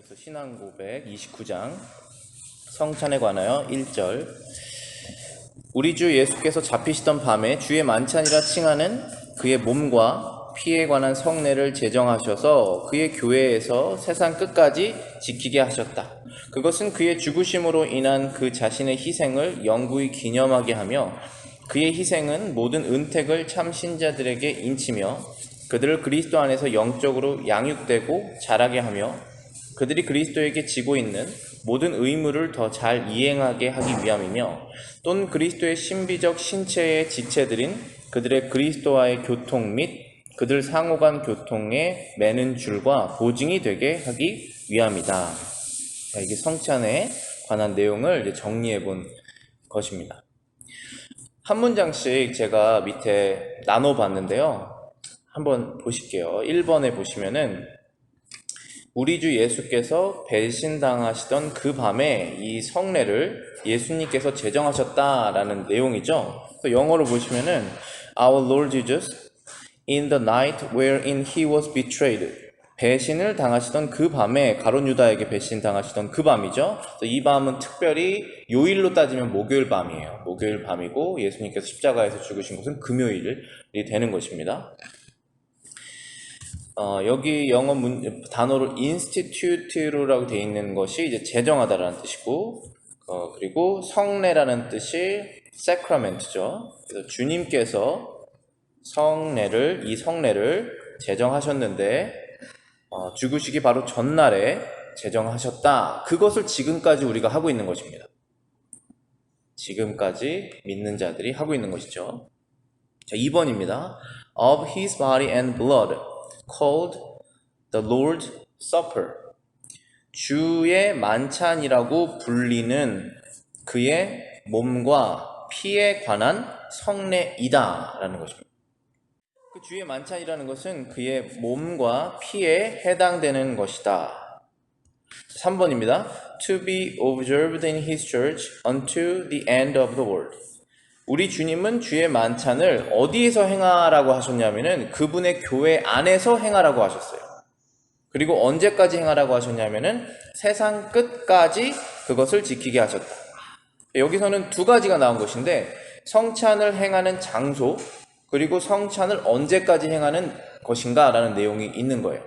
성경에서 신앙고백 29장 성찬에 관하여 1절. 우리 주 예수께서 잡히시던 밤에 주의 만찬이라 칭하는 그의 몸과 피에 관한 성례를 제정하셔서 그의 교회에서 세상 끝까지 지키게 하셨다. 그것은 그의 죽으심으로 인한 그 자신의 희생을 영구히 기념하게 하며, 그의 희생은 모든 은택을 참 신자들에게 인치며 그들을 그리스도 안에서 영적으로 양육되고 자라게 하며, 그들이 그리스도에게 지고 있는 모든 의무를 더 잘 이행하게 하기 위함이며, 또는 그리스도의 신비적 신체의 지체들인 그들의 그리스도와의 교통 및 그들 상호간 교통에 매는 줄과 보증이 되게 하기 위함이다. 이게 성찬에 관한 내용을 이제 정리해 본 것입니다. 한 문장씩 제가 밑에 나눠 봤는데요. 한번 보실게요. 1번에 보시면은 우리 주 예수께서 배신당하시던 그 밤에 이 성례를 예수님께서 제정하셨다라는 내용이죠. 또 영어로 보시면은 Our Lord Jesus in the night wherein he was betrayed. 배신을 당하시던 그 밤에, 가룟 유다에게 배신당하시던 그 밤이죠. 이 밤은 특별히 요일로 따지면 목요일 밤이에요. 목요일 밤이고 예수님께서 십자가에서 죽으신 것은 금요일이 되는 것입니다. 여기 영어 단어로 institute라고 되어 있는 것이 이제 제정하다라는 뜻이고, 그리고 성례라는 뜻이 sacrament죠. 그래서 주님께서 이 성례를 제정하셨는데, 죽으시기 바로 전날에 제정하셨다. 그것을 지금까지 우리가 하고 있는 것입니다. 지금까지 믿는 자들이 하고 있는 것이죠. 자, 2번입니다. Of his body and blood called the Lord's Supper. 주의 만찬이라고 불리는 그의 몸과 피에 관한 성례이다 라는 것입니다. 그 주의 만찬이라는 것은 그의 몸과 피에 해당되는 것이다. 3번입니다. To be observed in his church unto the end of the world. 우리 주님은 주의 만찬을 어디에서 행하라고 하셨냐면은 그분의 교회 안에서 행하라고 하셨어요. 그리고 언제까지 행하라고 하셨냐면은 세상 끝까지 그것을 지키게 하셨다. 여기서는 두 가지가 나온 것인데, 성찬을 행하는 장소, 그리고 성찬을 언제까지 행하는 것인가 라는 내용이 있는 거예요.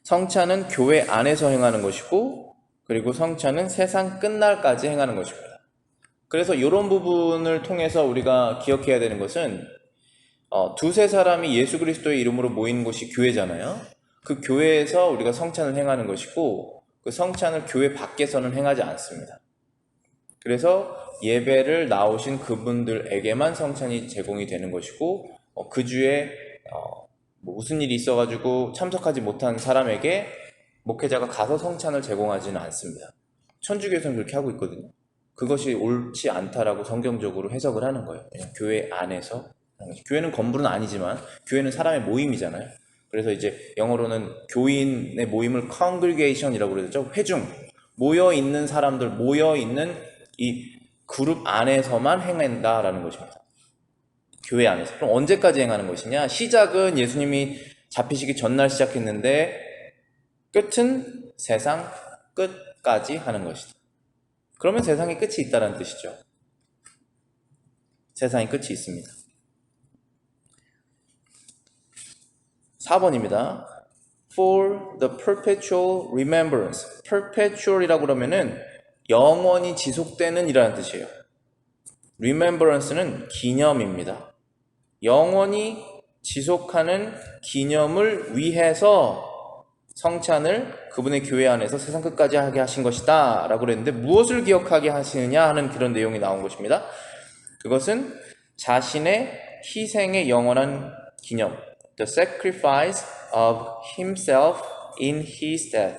성찬은 교회 안에서 행하는 것이고, 그리고 성찬은 세상 끝날까지 행하는 것입니다. 그래서 이런 부분을 통해서 우리가 기억해야 되는 것은, 두세 사람이 예수 그리스도의 이름으로 모이는 곳이 교회잖아요. 그 교회에서 우리가 성찬을 행하는 것이고, 그 성찬을 교회 밖에서는 행하지 않습니다. 그래서 예배를 나오신 그분들에게만 성찬이 제공이 되는 것이고, 그 주에 무슨 일이 있어가지고 참석하지 못한 사람에게 목회자가 가서 성찬을 제공하지는 않습니다. 천주교에서는 그렇게 하고 있거든요. 그것이 옳지 않다라고 성경적으로 해석을 하는 거예요. 그냥 교회 안에서. 교회는 건물은 아니지만 교회는 사람의 모임이잖아요. 그래서 이제 영어로는 교인의 모임을 congregation이라고 그러죠. 회중. 모여있는 사람들, 모여있는 이 그룹 안에서만 행한다라는 것입니다. 교회 안에서. 그럼 언제까지 행하는 것이냐? 시작은 예수님이 잡히시기 전날 시작했는데 끝은 세상 끝까지 하는 것이다. 그러면 세상에 끝이 있다는 뜻이죠. 세상에 끝이 있습니다. 4번입니다. For the perpetual remembrance. perpetual이라고 그러면은 영원히 지속되는 이라는 뜻이에요. remembrance는 기념입니다. 영원히 지속하는 기념을 위해서 성찬을 그분의 교회 안에서 세상 끝까지 하게 하신 것이다 라고 그랬는데, 무엇을 기억하게 하시느냐 하는 그런 내용이 나온 것입니다. 그것은 자신의 희생의 영원한 기념, the sacrifice of himself in his death.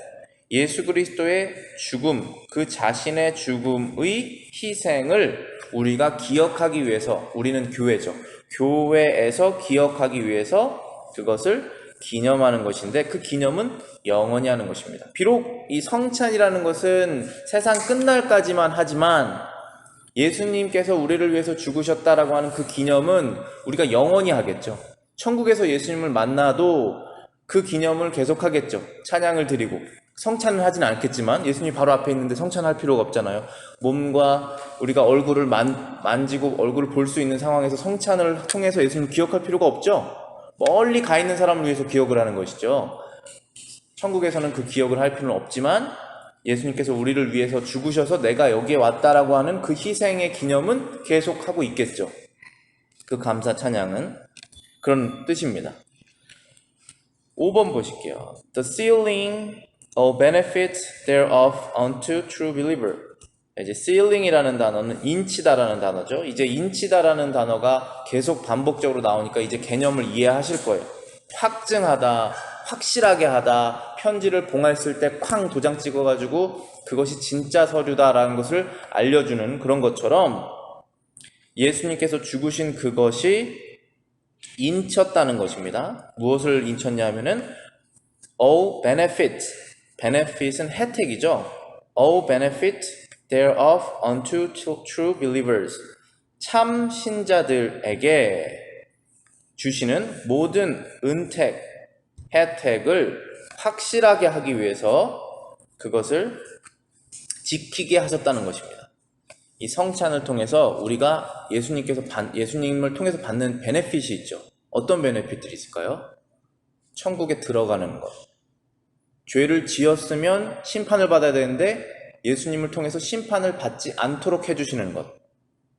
예수 그리스도의 죽음, 그 자신의 죽음의 희생을 우리가 기억하기 위해서, 우리는 교회죠. 교회에서 기억하기 위해서 그것을 기념하는 것인데, 그 기념은 영원히 하는 것입니다. 비록 이 성찬이라는 것은 세상 끝날까지만 하지만 예수님께서 우리를 위해서 죽으셨다라고 하는 그 기념은 우리가 영원히 하겠죠. 천국에서 예수님을 만나도 그 기념을 계속하겠죠. 찬양을 드리고 성찬을 하진 않겠지만 예수님이 바로 앞에 있는데 성찬할 필요가 없잖아요. 몸과 우리가 얼굴을 만지고 얼굴을 볼 수 있는 상황에서 성찬을 통해서 예수님을 기억할 필요가 없죠. 멀리 가 있는 사람을 위해서 기억을 하는 것이죠. 천국에서는 그 기억을 할 필요는 없지만 예수님께서 우리를 위해서 죽으셔서 내가 여기에 왔다라고 하는 그 희생의 기념은 계속하고 있겠죠. 그 감사 찬양은 그런 뜻입니다. 5번 보실게요. The sealing of benefits thereof unto true believer. 이제 sealing이라는 단어는 인치다라는 단어죠. 이제 인치다라는 단어가 계속 반복적으로 나오니까 이제 개념을 이해하실 거예요. 확증하다, 확실하게 하다, 편지를 봉했을 때 쾅 도장 찍어가지고 그것이 진짜 서류다라는 것을 알려주는 그런 것처럼 예수님께서 죽으신 그것이 인쳤다는 것입니다. 무엇을 인쳤냐면은 all benefit, benefit은 혜택이죠. all benefit thereof unto true believers, 참 신자들에게 주시는 모든 은택, 혜택을 확실하게 하기 위해서 그것을 지키게 하셨다는 것입니다. 이 성찬을 통해서 우리가 예수님을 통해서 받는 베네핏이 있죠. 어떤 베네핏들이 있을까요? 천국에 들어가는 것. 죄를 지었으면 심판을 받아야 되는데 예수님을 통해서 심판을 받지 않도록 해주시는 것.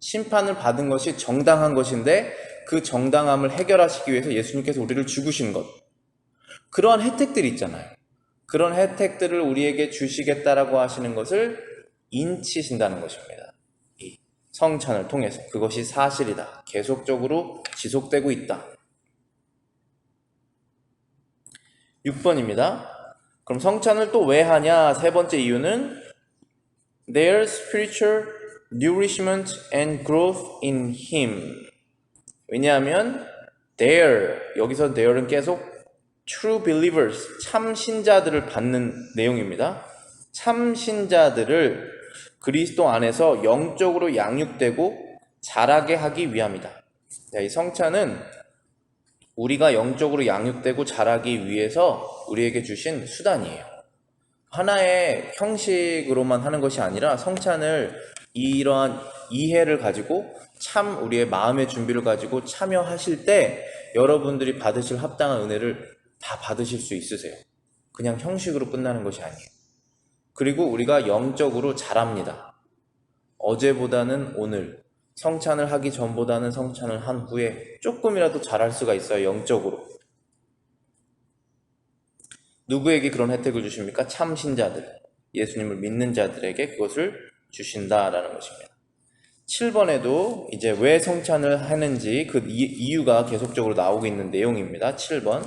심판을 받은 것이 정당한 것인데 그 정당함을 해결하시기 위해서 예수님께서 우리를 죽으신 것. 그러한 혜택들이 있잖아요. 그런 혜택들을 우리에게 주시겠다라고 하시는 것을 인치신다는 것입니다. 이 성찬을 통해서 그것이 사실이다. 계속적으로 지속되고 있다. 6번입니다. 그럼 성찬을 또 왜 하냐? 세 번째 이유는 their spiritual nourishment and growth in Him. 왜냐하면 여기서 there은 계속 true believers, 참 신자들을 받는 내용입니다. 참 신자들을 그리스도 안에서 영적으로 양육되고 자라게 하기 위함이다. 이 성찬은 우리가 영적으로 양육되고 자라기 위해서 우리에게 주신 수단이에요. 하나의 형식으로만 하는 것이 아니라 성찬을 이러한 이해를 가지고 참 우리의 마음의 준비를 가지고 참여하실 때 여러분들이 받으실 합당한 은혜를 다 받으실 수 있으세요. 그냥 형식으로 끝나는 것이 아니에요. 그리고 우리가 영적으로 자랍니다. 어제보다는 오늘, 성찬을 하기 전보다는 성찬을 한 후에 조금이라도 자랄 수가 있어요. 영적으로. 누구에게 그런 혜택을 주십니까? 참 신자들, 예수님을 믿는 자들에게 그것을 주신다라는 것입니다. 7번에도 이제 왜 성찬을 하는지 그 이유가 계속적으로 나오고 있는 내용입니다. 7번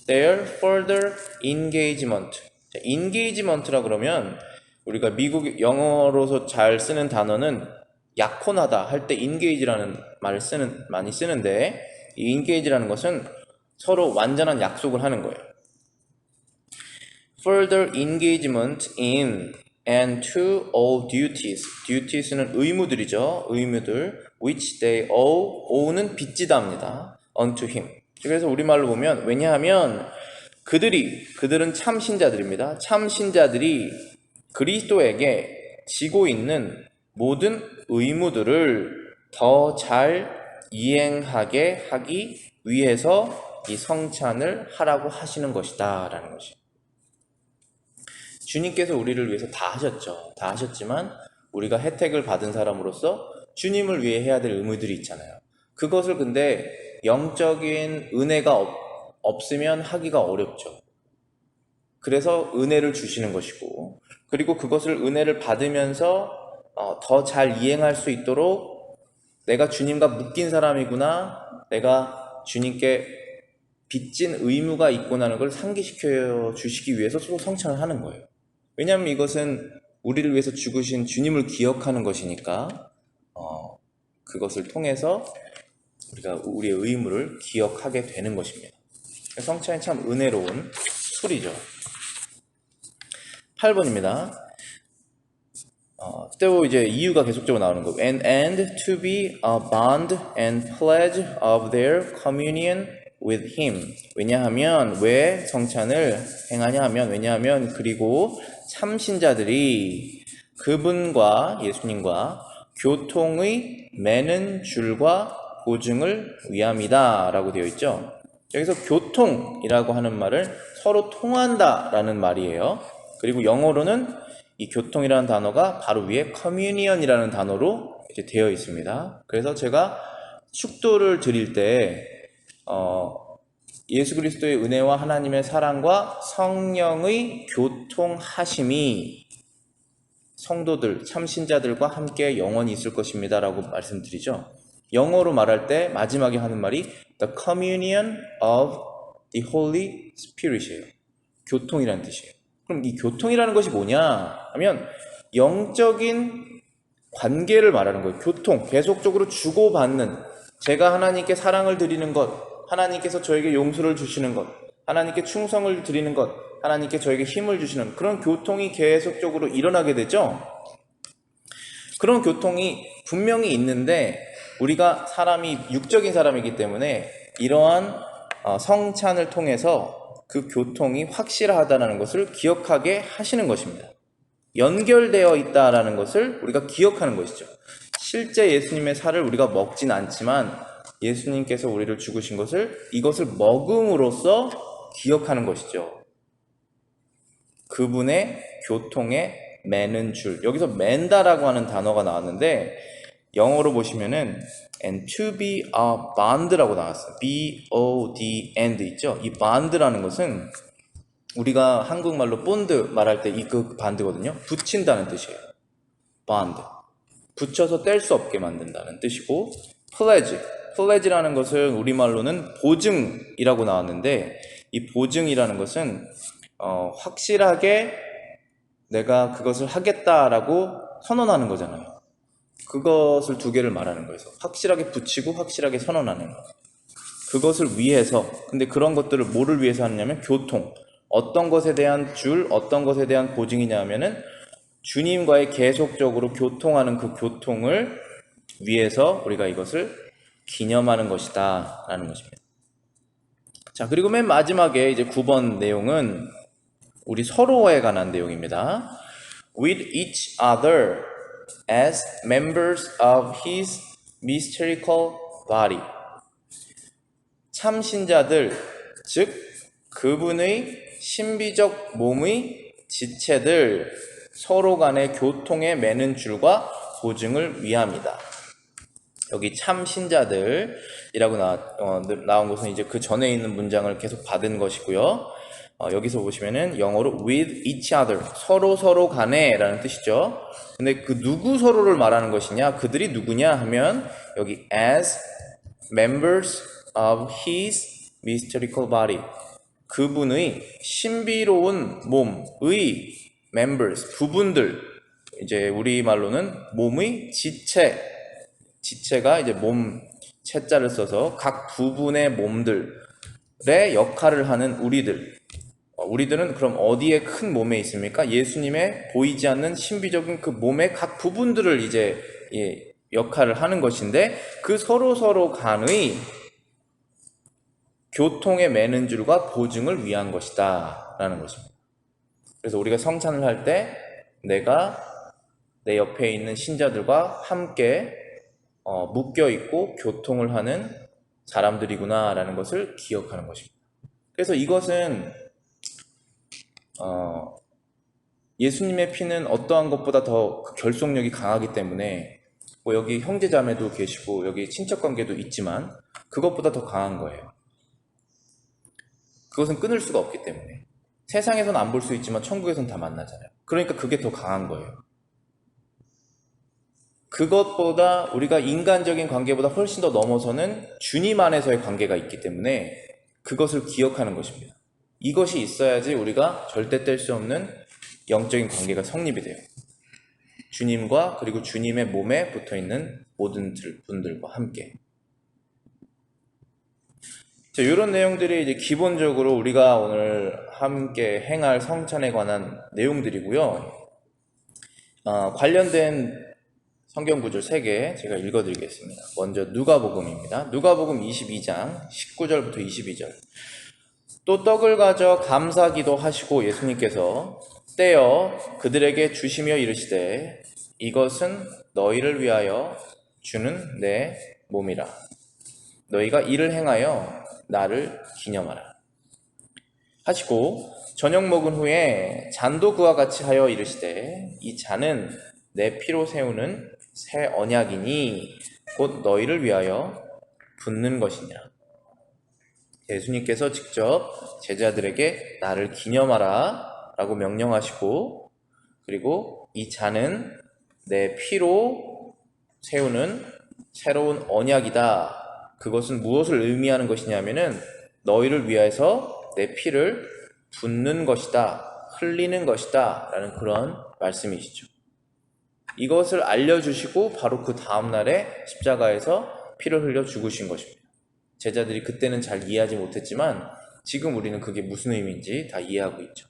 their further engagement. engagement라 그러면 우리가 미국 영어로서 잘 쓰는 단어는 약혼하다 할 때 engage라는 말을 많이 쓰는데 이 engage라는 것은 서로 완전한 약속을 하는 거예요. Further engagement in and to all duties. duties는 의무들이죠. 의무들. which they ow는 빚지답니다. unto him. 그래서 우리말로 보면 왜냐하면 그들은 참 신자들입니다. 참 신자들이 그리스도에게 지고 있는 모든 의무들을 더 잘 이행하게 하기 위해서 이 성찬을 하라고 하시는 것이다 라는 것이. 주님께서 우리를 위해서 다 하셨죠. 다 하셨지만 우리가 혜택을 받은 사람으로서 주님을 위해 해야 될 의무들이 있잖아요. 그것을 근데 영적인 은혜가 없으면 하기가 어렵죠. 그래서 은혜를 주시는 것이고, 그리고 그것을 은혜를 받으면서 더 잘 이행할 수 있도록 내가 주님과 묶인 사람이구나, 내가 주님께 빚진 의무가 있구나는 걸 상기시켜 주시기 위해서 서로 성찬을 하는 거예요. 왜냐하면 이것은 우리를 위해서 죽으신 주님을 기억하는 것이니까 그것을 통해서 우리가 우리의 의무를 기억하게 되는 것입니다. 성찬이 참 은혜로운 술이죠. 8번입니다. 또 이제 이유가 계속적으로 나오는 거예요. And to be a bond and pledge of their communion with him. 왜냐하면 왜 성찬을 행하냐 하면 왜냐하면 그리고 참신자들이 그분과 예수님과 교통의 매는 줄과 보증을 위함이다 라고 되어 있죠. 여기서 교통이라고 하는 말을 서로 통한다 라는 말이에요. 그리고 영어로는 이 교통이라는 단어가 바로 위에 communion이라는 단어로 이제 되어 있습니다. 그래서 제가 축도를 드릴 때 예수 그리스도의 은혜와 하나님의 사랑과 성령의 교통하심이 성도들, 참신자들과 함께 영원히 있을 것입니다 라고 말씀드리죠. 영어로 말할 때 마지막에 하는 말이 The communion of the Holy Spirit이에요. 교통이라는 뜻이에요. 그럼 이 교통이라는 것이 뭐냐 하면 영적인 관계를 말하는 거예요. 교통, 계속적으로 주고받는, 제가 하나님께 사랑을 드리는 것, 하나님께서 저에게 용서를 주시는 것, 하나님께 충성을 드리는 것, 하나님께 저에게 힘을 주시는 그런 교통이 계속적으로 일어나게 되죠. 그런 교통이 분명히 있는데 우리가 사람이 육적인 사람이기 때문에 이러한 성찬을 통해서 그 교통이 확실하다는 것을 기억하게 하시는 것입니다. 연결되어 있다라는 것을 우리가 기억하는 것이죠. 실제 예수님의 살을 우리가 먹진 않지만 예수님께서 우리를 죽으신 것을 이것을 먹음으로써 기억하는 것이죠. 그분의 교통에 매는 줄, 여기서 맨다라고 하는 단어가 나왔는데 영어로 보시면은 and to be a bond라고 나왔어요. B-O-D-N 있죠. 이 bond라는 것은 우리가 한국말로 본드 말할 때 이 그 반드거든요. 붙인다는 뜻이에요. bond, 붙여서 뗄 수 없게 만든다는 뜻이고, pledge라는 것은 우리말로는 보증이라고 나왔는데 이 보증이라는 것은 확실하게 내가 그것을 하겠다라고 선언하는 거잖아요. 그것을 두 개를 말하는 거예요. 확실하게 붙이고 확실하게 선언하는 거. 그것을 위해서, 근데 그런 것들을 뭐를 위해서 하느냐면 교통, 어떤 것에 대한 줄, 어떤 것에 대한 보증이냐 하면은 주님과의 계속적으로 교통하는 그 교통을 위해서 우리가 이것을 기념하는 것이다 라는 것입니다. 자, 그리고 맨 마지막에 이제 9번 내용은 우리 서로에 관한 내용입니다. With each other as members of his mystical body. 참신자들, 즉 그분의 신비적 몸의 지체들 서로 간의 교통에 매는 줄과 보증을 위함이다. 여기 참신자들이라고 나온 것은 이제 그 전에 있는 문장을 계속 받은 것이고요. 여기서 보시면은 영어로 with each other, 서로 간에 라는 뜻이죠. 근데 그 누구 서로를 말하는 것이냐, 그들이 누구냐 하면 여기 as members of his mystical body, 그분의 신비로운 몸의 members, 부분들, 이제 우리말로는 몸의 지체가 이제 몸 채자를 써서 각 부분의 몸들의 역할을 하는 우리들은 그럼 어디에 큰 몸에 있습니까? 예수님의 보이지 않는 신비적인 그 몸의 각 부분들을 이제 역할을 하는 것인데 그 서로 간의 교통에 매는 줄과 보증을 위한 것이다 라는 것입니다. 그래서 우리가 성찬을 할 때 내가 내 옆에 있는 신자들과 함께 묶여 있고 교통을 하는 사람들이구나 라는 것을 기억하는 것입니다. 그래서 이것은 예수님의 피는 어떠한 것보다 더 결속력이 강하기 때문에 뭐 여기 형제자매도 계시고 여기 친척관계도 있지만 그것보다 더 강한 거예요. 그것은 끊을 수가 없기 때문에 세상에서는 안 볼 수 있지만 천국에서는 다 만나잖아요. 그러니까 그게 더 강한 거예요. 그것보다 우리가 인간적인 관계보다 훨씬 더 넘어서는 주님 안에서의 관계가 있기 때문에 그것을 기억하는 것입니다. 이것이 있어야지 우리가 절대 뗄 수 없는 영적인 관계가 성립이 돼요. 주님과 그리고 주님의 몸에 붙어있는 모든 분들과 함께. 자, 이런 내용들이 이제 기본적으로 우리가 오늘 함께 행할 성찬에 관한 내용들이고요. 관련된 성경 구절 3개 제가 읽어드리겠습니다. 먼저 누가복음입니다. 누가복음 22장 19절부터 22절. 또 떡을 가져 감사기도 하시고 예수님께서 떼어 그들에게 주시며 이르시되 이것은 너희를 위하여 주는 내 몸이라. 너희가 이를 행하여 나를 기념하라 하시고 저녁 먹은 후에 잔도 그와 같이 하여 이르시되 이 잔은 내 피로 세우는 새 언약이니 곧 너희를 위하여 붓는 것이니라. 예수님께서 직접 제자들에게 나를 기념하라 라고 명령하시고, 그리고 이 잔은 내 피로 세우는 새로운 언약이다. 그것은 무엇을 의미하는 것이냐면은 너희를 위해서 내 피를 붓는 것이다, 흘리는 것이다 라는 그런 말씀이시죠. 이것을 알려주시고 바로 그 다음날에 십자가에서 피를 흘려 죽으신 것입니다. 제자들이 그때는 잘 이해하지 못했지만 지금 우리는 그게 무슨 의미인지 다 이해하고 있죠.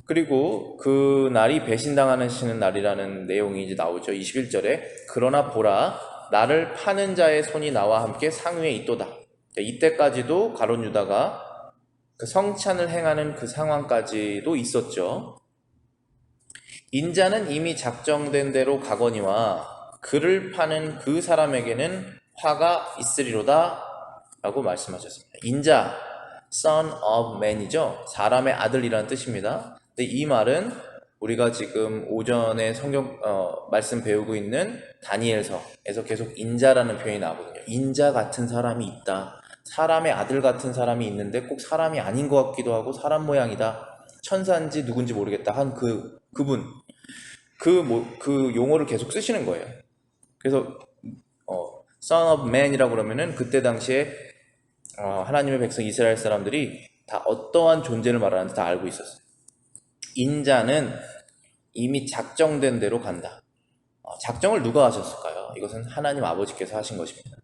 그리고 그 날이 배신당하시는 날이라는 내용이 이제 나오죠. 21절에 그러나 보라 나를 파는 자의 손이 나와 함께 상위에 있도다. 이때까지도 가룟 유다가 그 성찬을 행하는 그 상황까지도 있었죠. 인자는 이미 작정된 대로 가거니와 그를 파는 그 사람에게는 화가 있으리로다 라고 말씀하셨습니다. 인자, son of man이죠. 사람의 아들이라는 뜻입니다. 근데 이 말은 우리가 지금 오전에 성경 말씀 배우고 있는 다니엘서에서 계속 인자라는 표현이 나오거든요. 인자 같은 사람이 있다. 사람의 아들 같은 사람이 있는데 꼭 사람이 아닌 것 같기도 하고 사람 모양이다. 천사인지 누군지 모르겠다 한 그분 그 용어를 계속 쓰시는 거예요. 그래서 Son of Man이라고 그러면은 그때 당시에 하나님의 백성 이스라엘 사람들이 다 어떠한 존재를 말하는지 다 알고 있었어요. 인자는 이미 작정된 대로 간다. 작정을 누가 하셨을까요? 이것은 하나님 아버지께서 하신 것입니다.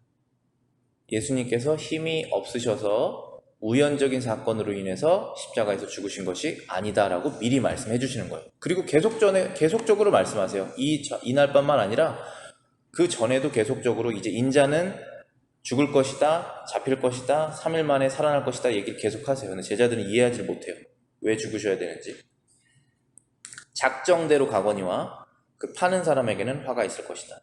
예수님께서 힘이 없으셔서 우연적인 사건으로 인해서 십자가에서 죽으신 것이 아니다라고 미리 말씀해 주시는 거예요. 그리고 계속적으로 말씀하세요. 이날뿐만 아니라 그 전에도 계속적으로 이제 인자는 죽을 것이다, 잡힐 것이다, 3일 만에 살아날 것이다 얘기를 계속하세요. 근데 제자들은 이해하지 못해요. 왜 죽으셔야 되는지. 작정대로 가거니와 그 파는 사람에게는 화가 있을 것이다.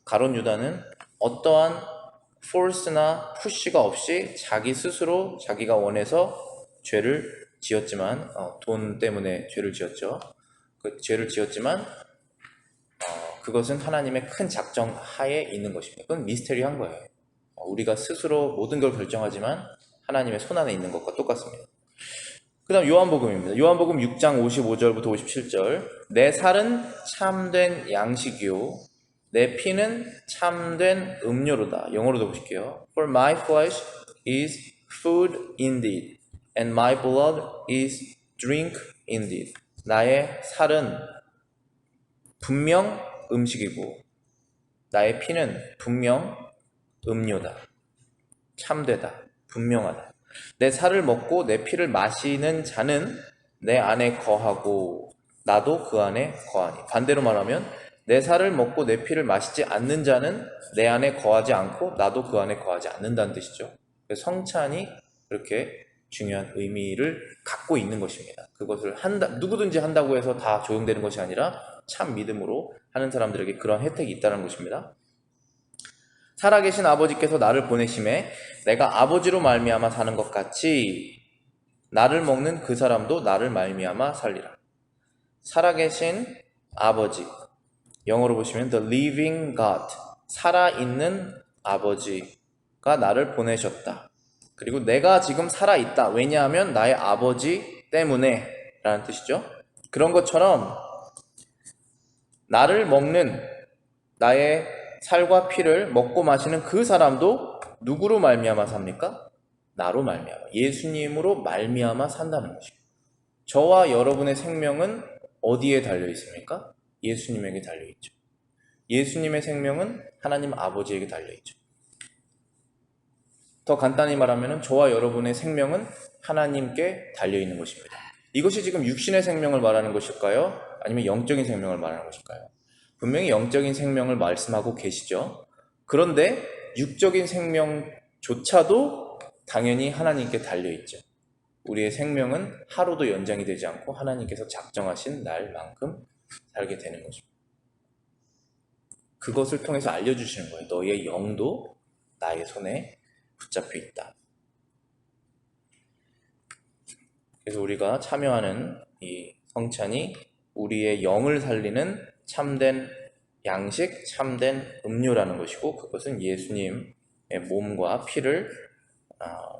가룟 유다는 어떠한 force나 푸시가 없이 자기 스스로 자기가 원해서 죄를 지었지만 돈 때문에 죄를 지었죠. 그 죄를 지었지만 그것은 하나님의 큰 작정 하에 있는 것입니다. 그건 미스테리한 거예요. 우리가 스스로 모든 걸 결정하지만 하나님의 손안에 있는 것과 똑같습니다. 그 다음 요한복음입니다. 요한복음 6장 55절부터 57절. 내 살은 참된 양식이요 내 피는 참된 음료로다. 영어로도 보실게요. For my flesh is food indeed, and my blood is drink indeed. 나의 살은 분명 음식이고 나의 피는 분명 음료다. 참되다. 분명하다. 내 살을 먹고 내 피를 마시는 자는 내 안에 거하고 나도 그 안에 거하니. 반대로 말하면 내 살을 먹고 내 피를 마시지 않는 자는 내 안에 거하지 않고 나도 그 안에 거하지 않는다는 뜻이죠. 성찬이 그렇게 중요한 의미를 갖고 있는 것입니다. 그것을 누구든지 한다고 해서 다 적용되는 것이 아니라 참 믿음으로 하는 사람들에게 그런 혜택이 있다는 것입니다. 살아계신 아버지께서 나를 보내심에 내가 아버지로 말미암아 사는 것 같이 나를 먹는 그 사람도 나를 말미암아 살리라. 살아계신 아버지, 영어로 보시면 The Living God, 살아있는 아버지가 나를 보내셨다. 그리고 내가 지금 살아있다. 왜냐하면 나의 아버지 때문에 라는 뜻이죠. 그런 것처럼 나를 먹는 나의 살과 피를 먹고 마시는 그 사람도 누구로 말미암아 삽니까? 나로 말미암아, 예수님으로 말미암아 산다는 것입니다. 저와 여러분의 생명은 어디에 달려 있습니까? 예수님에게 달려 있죠. 예수님의 생명은 하나님 아버지에게 달려 있죠. 더 간단히 말하면 저와 여러분의 생명은 하나님께 달려 있는 것입니다. 이것이 지금 육신의 생명을 말하는 것일까요? 아니면 영적인 생명을 말하는 것일까요? 분명히 영적인 생명을 말씀하고 계시죠. 그런데 육적인 생명조차도 당연히 하나님께 달려있죠. 우리의 생명은 하루도 연장이 되지 않고 하나님께서 작정하신 날만큼 살게 되는 것입니다. 그것을 통해서 알려주시는 거예요. 너의 영도 나의 손에 붙잡혀 있다. 그래서 우리가 참여하는 이 성찬이 우리의 영을 살리는 참된 양식, 참된 음료라는 것이고, 그것은 예수님의 몸과 피를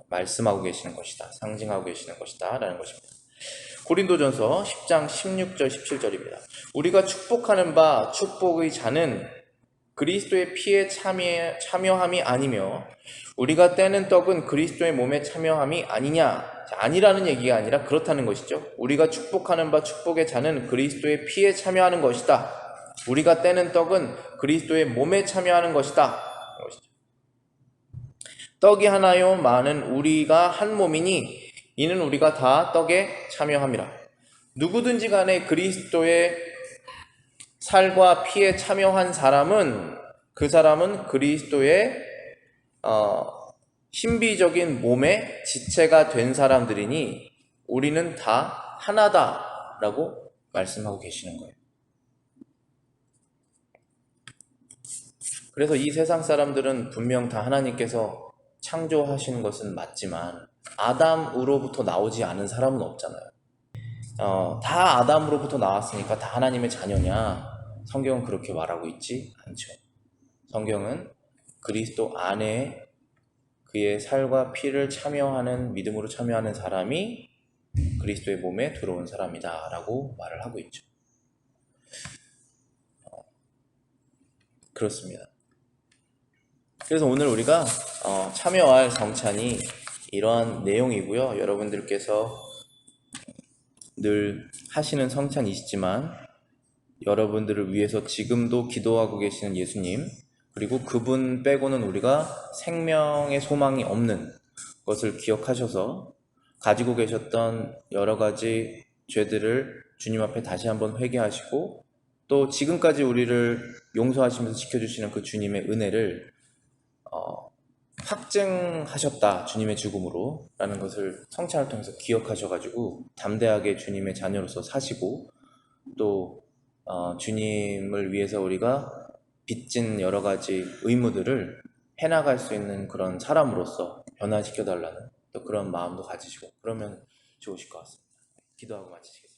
말씀하고 계시는 것이다, 상징하고 계시는 것이다 라는 것입니다. 고린도전서 10장 16절 17절입니다. 우리가 축복하는 바 축복의 잔은 그리스도의 피에 참여함이 아니며 우리가 떼는 떡은 그리스도의 몸에 참여함이 아니냐. 아니라는 얘기가 아니라 그렇다는 것이죠. 우리가 축복하는 바 축복의 잔은 그리스도의 피에 참여하는 것이다. 우리가 떼는 떡은 그리스도의 몸에 참여하는 것이다. 떡이 하나요 많은 우리가 한 몸이니 이는 우리가 다 떡에 참여함이라. 누구든지 간에 그리스도의 살과 피에 참여한 사람은 그 사람은 그리스도의 신비적인 몸의 지체가 된 사람들이니 우리는 다 하나다라고 말씀하고 계시는 거예요. 그래서 이 세상 사람들은 분명 다 하나님께서 창조하신 것은 맞지만 아담으로부터 나오지 않은 사람은 없잖아요. 다 아담으로부터 나왔으니까 다 하나님의 자녀냐? 성경은 그렇게 말하고 있지 않죠. 성경은 그리스도 안에 그의 살과 피를 참여하는, 믿음으로 참여하는 사람이 그리스도의 몸에 들어온 사람이다 라고 말을 하고 있죠. 그렇습니다. 그래서 오늘 우리가 참여할 성찬이 이러한 내용이고요. 여러분들께서 늘 하시는 성찬이시지만 여러분들을 위해서 지금도 기도하고 계시는 예수님, 그리고 그분 빼고는 우리가 생명의 소망이 없는 것을 기억하셔서 가지고 계셨던 여러 가지 죄들을 주님 앞에 다시 한번 회개하시고 또 지금까지 우리를 용서하시면서 지켜주시는 그 주님의 은혜를 확증하셨다, 주님의 죽음으로 라는 것을 성찬을 통해서 기억하셔가지고 담대하게 주님의 자녀로서 사시고 또 주님을 위해서 우리가 빚진 여러 가지 의무들을 해나갈 수 있는 그런 사람으로서 변화시켜달라는 또 그런 마음도 가지시고 그러면 좋으실 것 같습니다. 기도하고 마치시겠습니다.